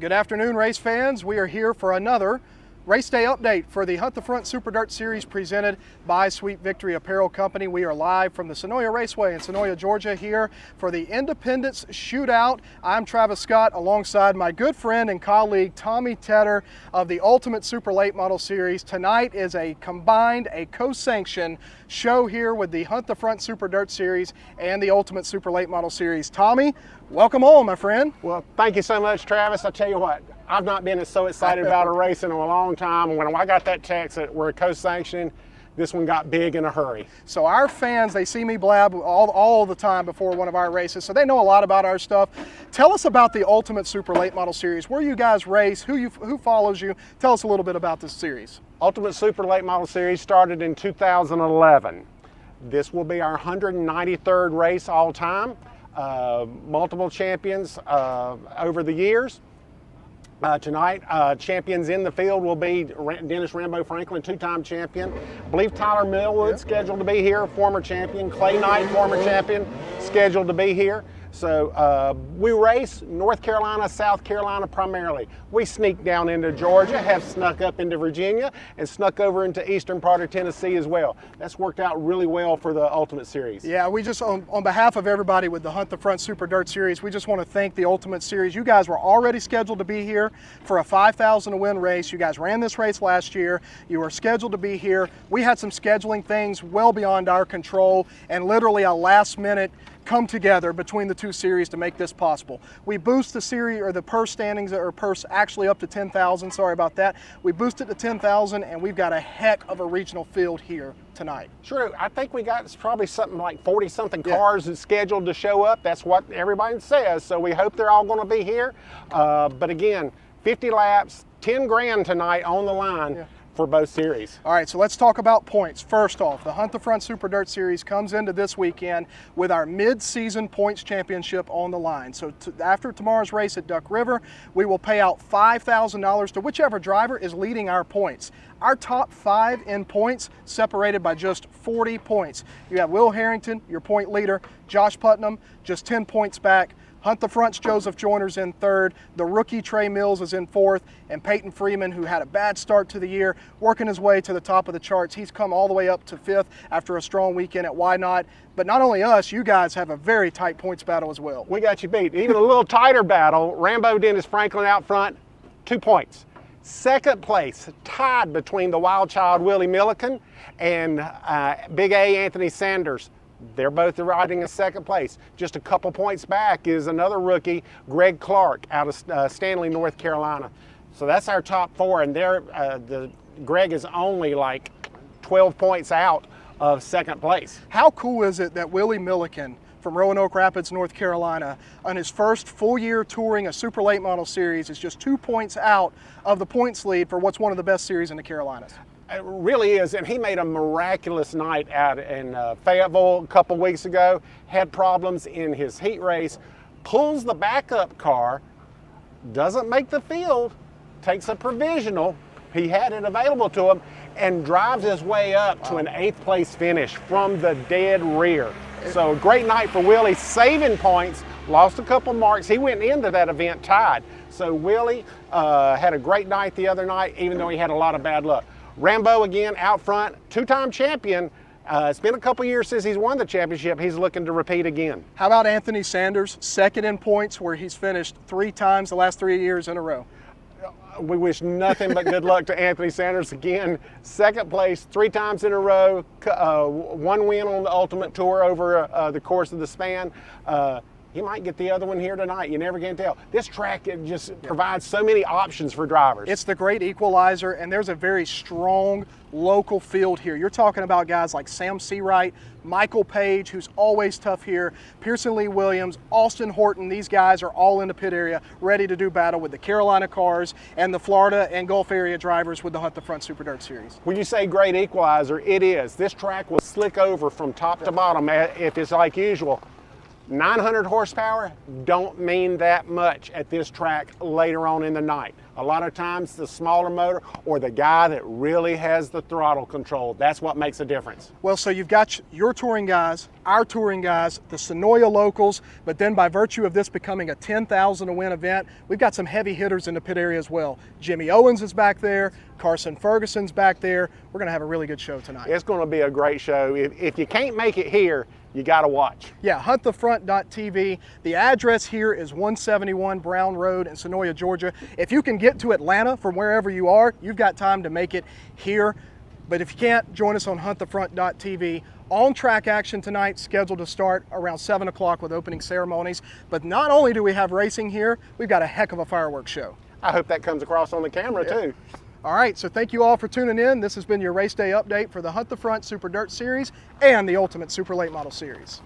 Good afternoon, race fans. We are here for another Race Day update for the Hunt the Front Super Dirt Series presented by Sweet Victory Apparel Company. We are live from the Senoia Raceway in Senoia, Georgia here for the Independence Shootout. I'm Travis Scott alongside my good friend and colleague Tommy Tedder of the Ultimate Super Late Model Series. Tonight is a co-sanctioned show here with the Hunt the Front Super Dirt Series and the Ultimate Super Late Model Series. Tommy, welcome on, my friend. Well, thank you so much, Travis. I'll tell you what, I've not been so excited about a race in a long time. When I got that text that we're co-sanctioning, this one got big in a hurry. So our fans, they see me blab all the time before one of our races, so they know a lot about our stuff. Tell us about the Ultimate Super Late Model Series, where you guys race, who follows you. Tell us a little bit about this series. Ultimate Super Late Model Series started in 2011. This will be our 193rd race all time. Multiple champions over the years. Tonight, champions in the field will be Dennis Rambo Franklin, two-time champion. I believe Tyler Millwood scheduled to be here, former champion. Clay Knight, former champion, scheduled to be here. So we race North Carolina, South Carolina primarily. We sneak down into Georgia, have snuck up into Virginia, and snuck over into eastern part of Tennessee as well. That's worked out really well for the Ultimate Series. Yeah, we just, on behalf of everybody with the Hunt the Front Super Dirt Series, we just want to thank the Ultimate Series. You guys were already scheduled to be here for a 5,000 to win race. You guys ran this race last year. You were scheduled to be here. We had some scheduling things well beyond our control, and literally a last minute come together between the two series to make this possible. We boost the series, or the purse standings, or purse actually up to 10,000, sorry about that. We boosted to 10,000, and we've got a heck of a regional field here tonight. True, I think we got probably something like 40-something cars scheduled to show up. That's what everybody says, so we hope they're all gonna be here. But again, 50 laps, 10 grand tonight on the line. For both series. All right, so let's talk about points. First off, the Hunt the Front Super Dirt Series comes into this weekend with our mid-season points championship on the line. So after tomorrow's race at Duck River, we will pay out $5,000 to whichever driver is leading our points. Our top 5 in points separated by just 40 points. You have Will Harrington, your point leader, Josh Putnam, just 10 points back. Hunt the Front's Joseph Joyner's in 3rd, the rookie Trey Mills is in 4th, and Peyton Freeman, who had a bad start to the year, working his way to the top of the charts. He's come all the way up to 5th after a strong weekend at Why Not? But not only us, you guys have a very tight points battle as well. We got you beat. Even a little tighter battle. Rambo Dennis Franklin out front, 2 points. Second place, tied between the Wild Child Willie Milliken and Big A Anthony Sanders. They're both riding in second place. Just a couple points back is another rookie, Greg Clark, out of Stanley, North Carolina. So that's our top 4, and Greg is only like 12 points out of second place. How cool is it that Willie Milliken from Roanoke Rapids, North Carolina, on his first full year touring a Super Late Model Series is just 2 points out of the points lead for what's one of the best series in the Carolinas? It really is, and he made a miraculous night out in Fayetteville a couple weeks ago, had problems in his heat race, pulls the backup car, doesn't make the field, takes a provisional, he had it available to him, and drives his way up to an 8th place finish from the dead rear. So great night for Willie, saving points, lost a couple marks. He went into that event tied. So Willie had a great night the other night, even though he had a lot of bad luck. Rambo again out front, 2-time champion. It's been a couple years since he's won the championship. He's looking to repeat again. How about Anthony Sanders, 2nd in points, where he's finished 3 times the last 3 years in a row? We wish nothing but good luck to Anthony Sanders again. 2nd place, 3 times in a row, 1 win on the Ultimate Tour over the course of the span. He might get the other one here tonight. You never can tell. This track just provides so many options for drivers. It's the great equalizer, and there's a very strong local field here. You're talking about guys like Sam Seawright, Michael Page, who's always tough here, Pearson Lee Williams, Austin Horton. These guys are all in the pit area, ready to do battle with the Carolina cars and the Florida and Gulf area drivers with the Hunt the Front Super Dirt Series. When you say great equalizer, it is. This track will slick over from top to bottom if it's like usual. 900 horsepower don't mean that much at this track later on in the night. A lot of times the smaller motor or the guy that really has the throttle control, that's what makes a difference. Well, so you've got your touring guys, our touring guys, the Senoia locals, but then by virtue of this becoming a 10,000 to win event, we've got some heavy hitters in the pit area as well. Jimmy Owens is back there, Carson Ferguson's back there. We're going to have a really good show tonight. It's going to be a great show. If you can't make it here, you got to watch. Yeah, huntthefront.tv. The address here is 171 Brown Road in Senoia, Georgia. If you can get to Atlanta from wherever you are, you've got time to make it here. But if you can't, join us on huntthefront.tv. On-track action tonight, scheduled to start around 7 o'clock with opening ceremonies. But not only do we have racing here, we've got a heck of a fireworks show. I hope that comes across on the camera too. All right, so thank you all for tuning in. This has been your race day update for the Hunt the Front Super Dirt Series and the Ultimate Super Late Model Series.